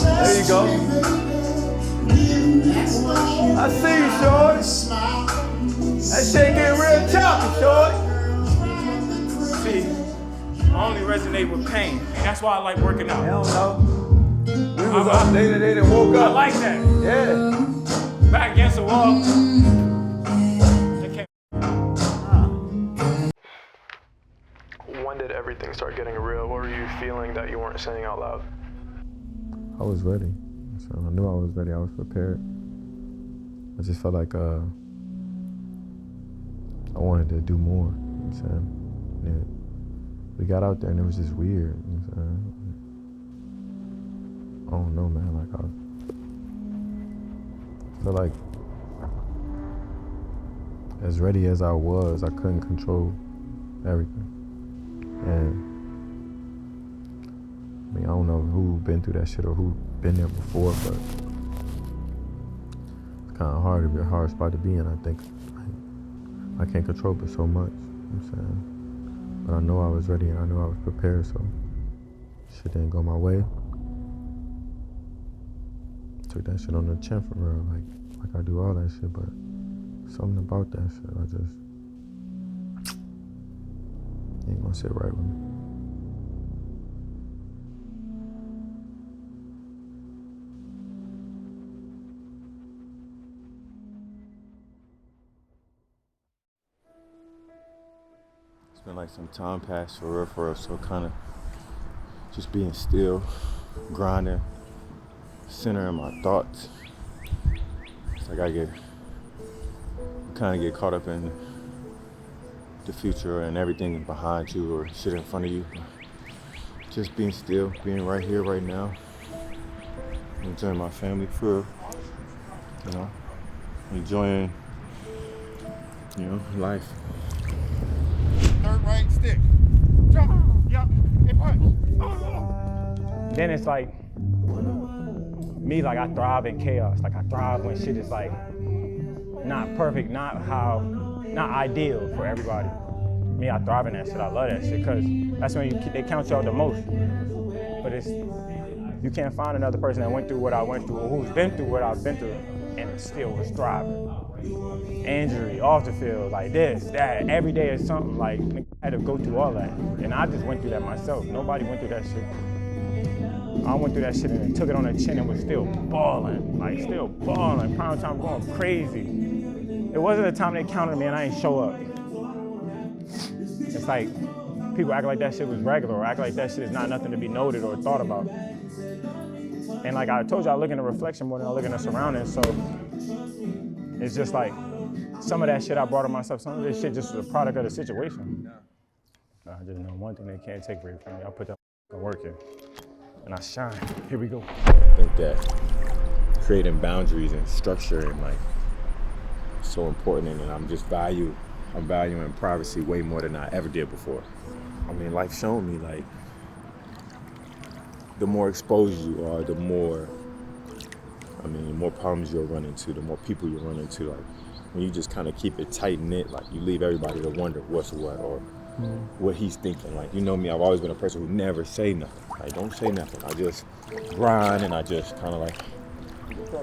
There you go. I see you, shorty. That shit getting real choppy, shorty. See, I only resonate with pain. And that's why I like working out. Hell no. We was up, they done woke up. I like that. Yeah. Back against the wall. When did everything start getting real? What were you feeling that you weren't saying out loud? I was ready. So I knew I was ready. I was prepared. I just felt like I wanted to do more. You know what I'm saying? Yeah. We got out there and it was just weird. You know what I'm saying? I don't know, man. Like I feel like as ready as I was, I couldn't control everything. And I mean, I don't know who been through that shit or who been there before, but it's kind of hard to be a hard spot to be in. I think I can't control it so much. You know what I'm saying? But I know I was ready and I knew I was prepared, so shit didn't go my way. Took that shit on the chin for real, like I do all that shit, but something about that shit, I just ain't gonna sit right with me. It's been like some time passed for real, so kind of just being still, grinding, centering my thoughts. It's like I kind of get caught up in the future and everything behind you or shit in front of you. Just being still, being right here, right now. Enjoying my family for real. You know, enjoying, life. Third right stick. Jump. Yup. Hey, punch. Then it's like, me, like I thrive in chaos. Like I thrive when shit is like not perfect, not ideal for everybody. Me, I thrive in that shit. I love that shit because that's when they count you out the most. But you can't find another person that went through what I went through or who's been through what I've been through and still was thriving. Injury, off the field, like this, that. Every day is something. Like I had to go through all that, and I just went through that myself. Nobody went through that shit. I went through that shit and took it on the chin and was still balling, prime time going crazy. It wasn't a time they counted me and I ain't show up. It's like people act like that shit was regular or act like that shit is not nothing to be noted or thought about. And like I told you, I look in the reflection more than I look in the surroundings, so it's just like some of that shit I brought on myself, some of this shit just was a product of the situation. I just know one thing they can't take away from me. I put that work in. And I shine. Here we go. I think that creating boundaries and structure and like so important, and I'm valuing privacy way more than I ever did before. I mean, life shown me like the more exposed you are, the more problems you'll run into, the more people you'll run into. Like when you just kind of keep it tight knit, like you leave everybody to wonder what's what or what he's thinking. Like, you know me, I've always been a person who never say nothing. Like, don't say nothing. I just grind and I just kind of like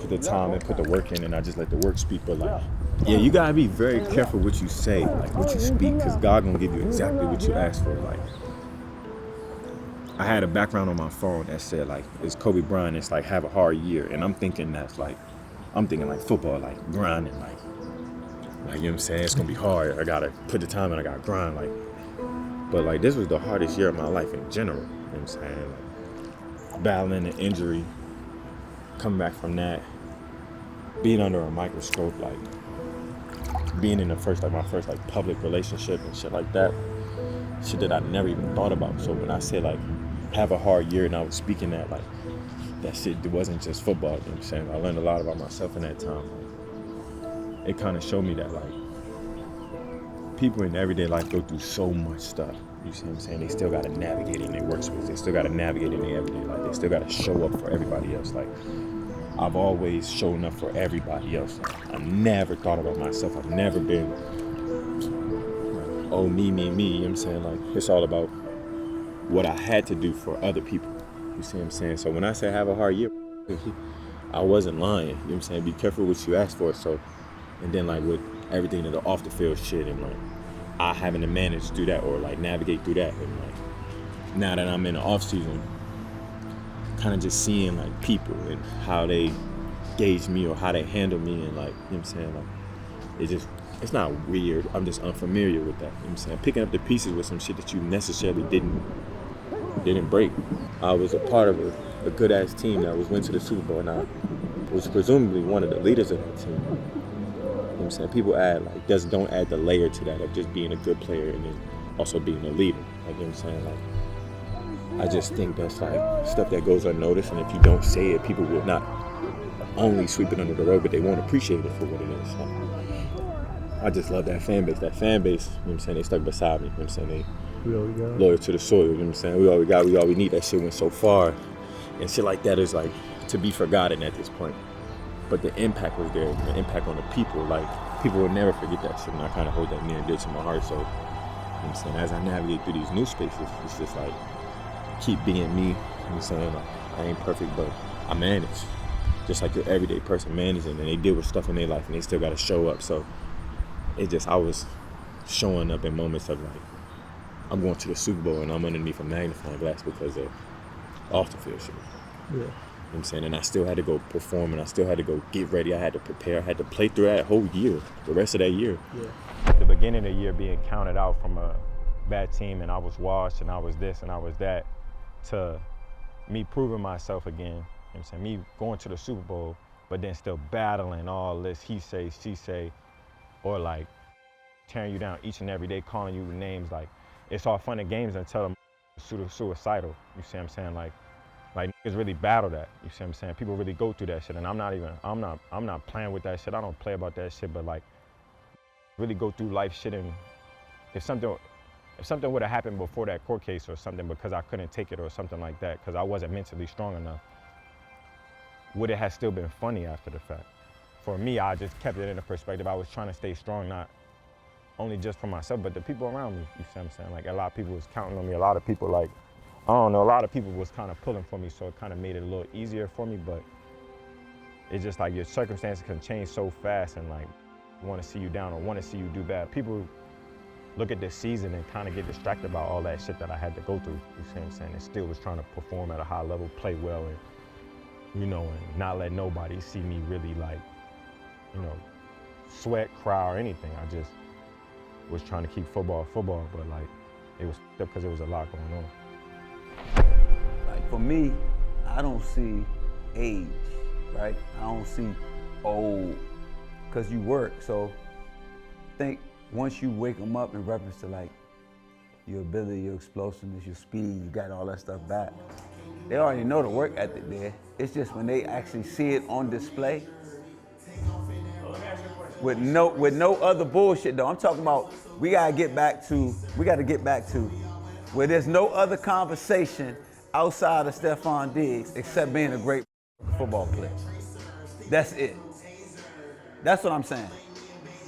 put the time and put the work in and I just let the work speak. But like, yeah, you gotta be very careful what you say, like what you speak, because God gonna give you exactly what you ask for. Like, I had a background on my phone that said like, it's Kobe Bryant, it's like have a hard year. And I'm thinking like football, like grinding, like, you know what I'm saying? It's gonna be hard. I gotta put the time in, I gotta grind, like. But like, this was the hardest year of my life in general, you know what I'm saying? Like, battling an injury, coming back from that, being under a microscope, like being in my first public relationship and shit like that, shit that I never even thought about. So when I said like, have a hard year, and I was speaking that, like, that shit, it wasn't just football, you know what I'm saying? I learned a lot about myself in that time. It kind of showed me that like, people in everyday life go through so much stuff. You see what I'm saying? They still gotta navigate in their workspace. They still gotta navigate in their everyday life. They still gotta show up for everybody else. Like, I've always shown up for everybody else. Like, I never thought about myself. I've never been, oh, me, you know what I'm saying? Like, it's all about what I had to do for other people. You see what I'm saying? So when I say have a hard year, I wasn't lying. You know what I'm saying? Be careful what you ask for. So, and then like with everything in the off the field shit and like I having to manage through that or like navigate through that. And like now that I'm in the off season, kind of just seeing like people and how they gauge me or how they handle me and like, you know what I'm saying? Like it's not weird. I'm just unfamiliar with that. You know what I'm saying? Picking up the pieces with some shit that you necessarily didn't break. I was a part of a good ass team that went to the Super Bowl and I was presumably one of the leaders of that team. You know what I'm saying? People add like don't add the layer to that of just being a good player and then also being a leader. Like, you know what I'm saying? Like I just think that's like stuff that goes unnoticed, and if you don't say it, people will not only sweep it under the rug, but they won't appreciate it for what it is. So I just love that fan base. That fan base, you know what I'm saying, they stuck beside me, you know what I'm saying? They loyal to the soil, you know what I'm saying? We all we need. That shit went so far. And shit like that is like to be forgotten at this point. But the impact was there, the impact on the people. Like, people will never forget that shit, and I kind of hold that near and dear to my heart. So, you know what I'm saying, as I navigate through these new spaces, it's just like, keep being me, you know what I'm saying? Like, I ain't perfect, but I manage. Just like your everyday person managing, and they deal with stuff in their life, and they still got to show up. So, I was showing up in moments of like, I'm going to the Super Bowl, and I'm underneath a magnifying glass because of off the field shit. Yeah. You know what I'm saying? And I still had to go perform, and I still had to go get ready. I had to prepare. I had to play through that whole year, the rest of that year. Yeah. The beginning of the year being counted out from a bad team and I was washed and I was this and I was that, to me proving myself again, you know what I'm saying? Me going to the Super Bowl, but then still battling all this he say, she say, or like tearing you down each and every day, calling you names. Like, it's all fun and games until I'm suicidal. You see what I'm saying? Like niggas really battle that. You see what I'm saying? People really go through that shit, and I'm not playing with that shit. I don't play about that shit, but like really go through life shit. And if something would have happened before that court case or something because I couldn't take it or something like that because I wasn't mentally strong enough, would it have still been funny after the fact? For me, I just kept it in a perspective. I was trying to stay strong, not only just for myself, but the people around me. You see what I'm saying? Like, a lot of people was counting on me. A lot of people, like, I don't know, a lot of people was kind of pulling for me, so it kind of made it a little easier for me, but it's just like your circumstances can change so fast and like want to see you down or want to see you do bad. People look at this season and kind of get distracted by all that shit that I had to go through. You see what I'm saying? And still was trying to perform at a high level, play well, and, you know, and not let nobody see me really like, you know, sweat, cry, or anything. I just was trying to keep football, but like it was because there was a lot going on. Like, for me, I don't see age, right? I don't see old, because you work. So I think once you wake them up in reference to like your ability, your explosiveness, your speed, you got all that stuff back, they already know the work ethic there. It's just when they actually see it on display with no other bullshit though. I'm talking about we gotta get back to where there's no other conversation outside of Stefon Diggs except being a great football player. That's it. That's what I'm saying.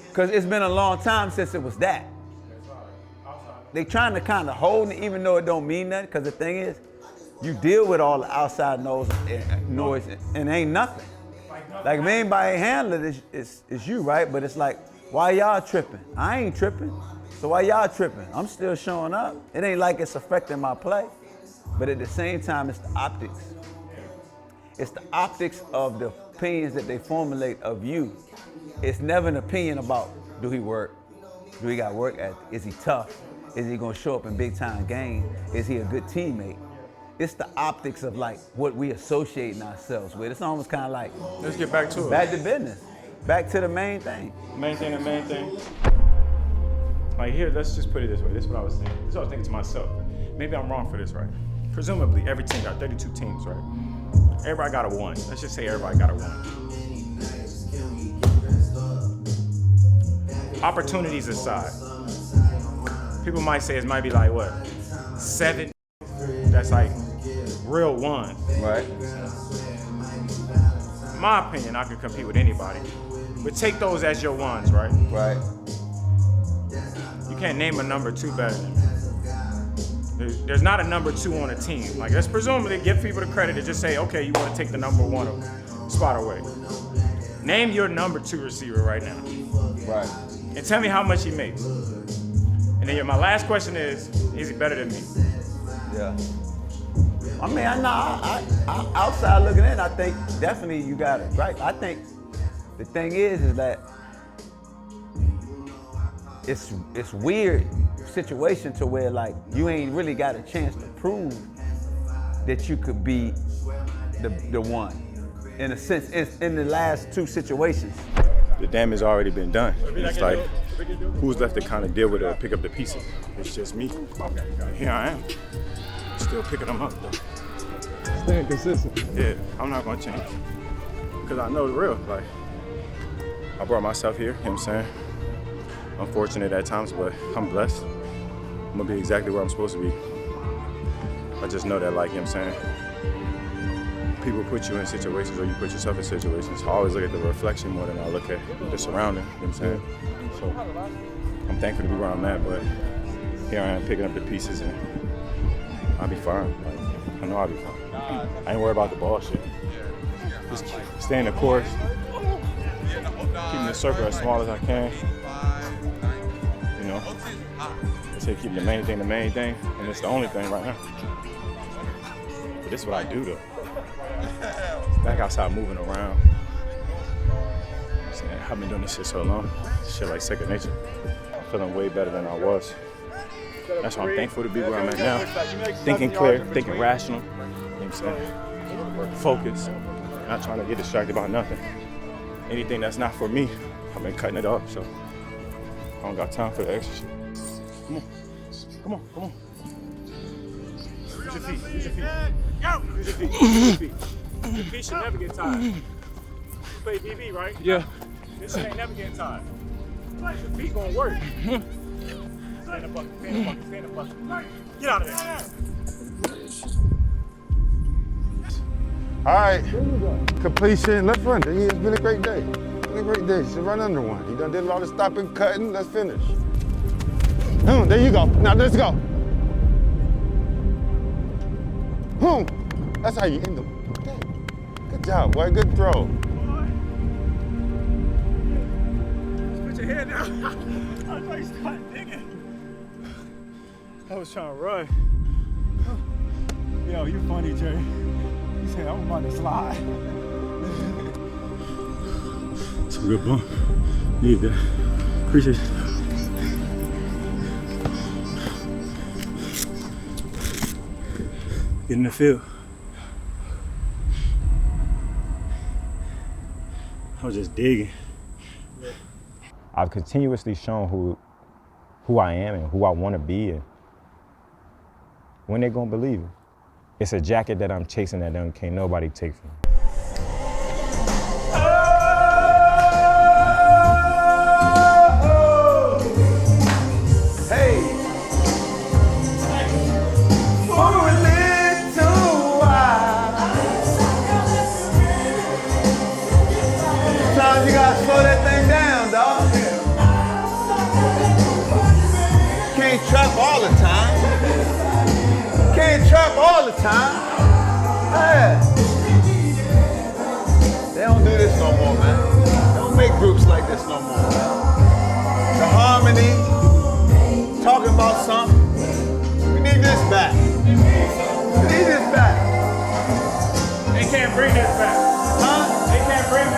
Because it's been a long time since it was that. They trying to kind of hold it even though it don't mean nothing, because the thing is, you deal with all the outside noise and ain't nothing. Like, if anybody handling it, it's you, right? But it's like, why y'all tripping? I ain't tripping. So why y'all tripping? I'm still showing up. It ain't like it's affecting my play. But at the same time, it's the optics. It's the optics of the opinions that they formulate of you. It's never an opinion about, do he work? Do he got work ethic? Is he tough? Is he gonna show up in big time games? Is he a good teammate? It's the optics of like what we associating ourselves with. It's almost kind of like, Let's get back to it. back to business. Back to the main thing. Main thing. Like, here, let's just put it this way. This is what I was thinking. This is what I was thinking to myself. Maybe I'm wrong for this, right? Presumably, every team got 32 teams, right? Everybody got a 1. Let's just say everybody got a 1. Opportunities aside, people might say it might be like, what, 7? That's like real 1. Right. In my opinion, I could compete with anybody. But take those as your 1s, right? Right. You can't name a number 2 better than me. There's not a number 2 on a team. Like, let's presumably give people the credit to just say, okay, you want to take the number 1 spot away. Name your number 2 receiver right now. Right. And tell me how much he makes. And then my last question is he better than me? Yeah. I mean, I outside looking in, I think definitely you got it right. I think the thing is that it's weird situation to where like you ain't really got a chance to prove that you could be the one. In a sense, it's in the last 2 situations. The damage has already been done. It's like, who's left to kind of deal with it or pick up the pieces? It's just me. Here I am. Still picking them up though. Staying consistent. Yeah, I'm not gonna change. Because I know the real. Like, I brought myself here, you know what I'm saying? Unfortunate at times, but I'm blessed. I'm gonna be exactly where I'm supposed to be. I just know that, like, you know what I'm saying? People put you in situations or you put yourself in situations. I always look at the reflection more than I look at the surrounding, you know what I'm saying? So I'm thankful to be where I'm at, but here I am picking up the pieces and I'll be fine. Like, I know I'll be fine. I ain't worried about the ball shit. Just stay in the course, keeping the circle as small as I can. You know, say keep the main thing, and it's the only thing right now. But this is what I do though. Back outside moving around. I've been doing this shit so long. Shit like second nature. I'm feeling way better than I was. That's why I'm thankful to be where I'm at now. Thinking clear, thinking rational. You know what I'm saying? Focus. Not trying to get distracted about nothing. Anything that's not for me, I've been cutting it off, so I don't got time for the extra shit. Come on. Come on, come on. Use your feet, use your feet. Use your feet, use your feet. Your feet should never get tired. You play BB, right? Yeah. This shit ain't never getting tired. Your feet gonna work. Stand the bucket, stand the bucket, stand the bucket. Get out of there. All right, completion, let's run. It's been a great day. It's been a great day. Should run under one. You done did a lot of stopping, cutting, let's finish. There you go. Now let's go. That's how you end them. Okay. Good job, boy. Good throw. Put your head down. I thought you started digging. I was trying to run. Yo, you funny, Jerry. You said I'm about to slide. It's a good bump. Need that. Appreciate it. Get in the field. I was just digging. I've continuously shown who I am and who I want to be, and when they gonna believe it? It's a jacket that I'm chasing that can't nobody take from me. Hey, for a little while. Sometimes you gotta slow that thing down, dog. Can't trap all the time. Can't trap all the time. Yeah. They don't do this no more, man. They don't make groups like this no more, man. The harmony, talking about something. We need this back. We need this back. They can't bring this back. Huh? They can't bring